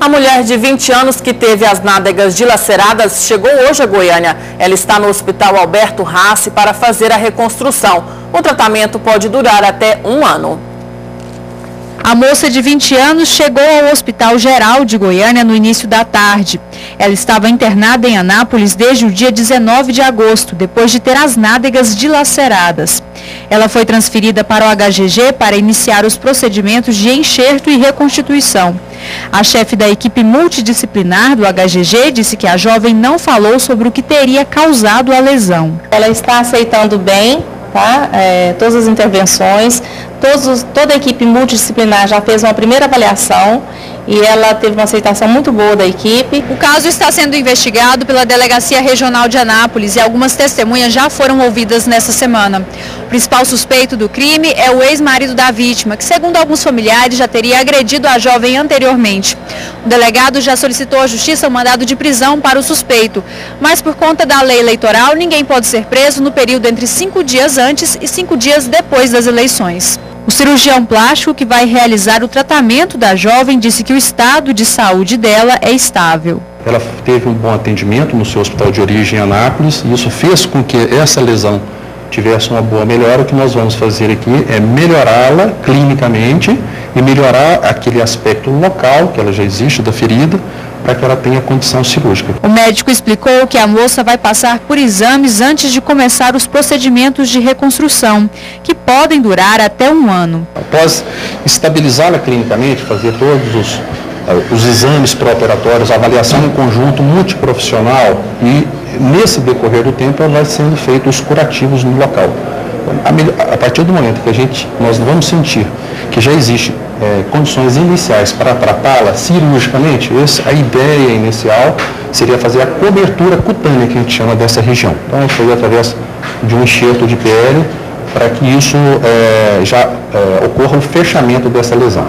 A mulher de 20 anos que teve as nádegas dilaceradas chegou hoje a Goiânia. Ela está no Hospital Alberto Rassi para fazer a reconstrução. O tratamento pode durar até 1 ano. A moça de 20 anos chegou ao Hospital Geral de Goiânia no início da tarde. Ela estava internada em Anápolis desde o dia 19 de agosto, depois de ter as nádegas dilaceradas. Ela foi transferida para o HGG para iniciar os procedimentos de enxerto e reconstituição. A chefe da equipe multidisciplinar do HGG disse que a jovem não falou sobre o que teria causado a lesão. Ela está aceitando bem, tá? Todas as intervenções, toda a equipe multidisciplinar já fez uma primeira avaliação e ela teve uma aceitação muito boa da equipe. O caso está sendo investigado pela Delegacia Regional de Anápolis e algumas testemunhas já foram ouvidas nessa semana. O principal suspeito do crime é o ex-marido da vítima, que segundo alguns familiares já teria agredido a jovem anteriormente. O delegado já solicitou à Justiça um mandado de prisão para o suspeito, mas por conta da lei eleitoral ninguém pode ser preso no período entre 5 dias antes e 5 dias depois das eleições. O cirurgião plástico que vai realizar o tratamento da jovem disse que o estado de saúde dela é estável. Ela teve um bom atendimento no seu hospital de origem em Anápolis e isso fez com que essa lesão tivesse uma boa melhora. O que nós vamos fazer aqui é melhorá-la clinicamente e melhorar aquele aspecto local que ela já existe da ferida, para que ela tenha condição cirúrgica. O médico explicou que a moça vai passar por exames antes de começar os procedimentos de reconstrução, que podem durar até 1 ano. Após estabilizá-la clinicamente, fazer todos os exames pré-operatórios, avaliação em conjunto multiprofissional e nesse decorrer do tempo vai sendo feitos os curativos no local. A partir do momento que nós vamos sentir que já existe condições iniciais para tratá-la cirurgicamente, a ideia inicial seria fazer a cobertura cutânea, que a gente chama dessa região. Então, a gente faria através de um enxerto de pele para que isso ocorra o fechamento dessa lesão.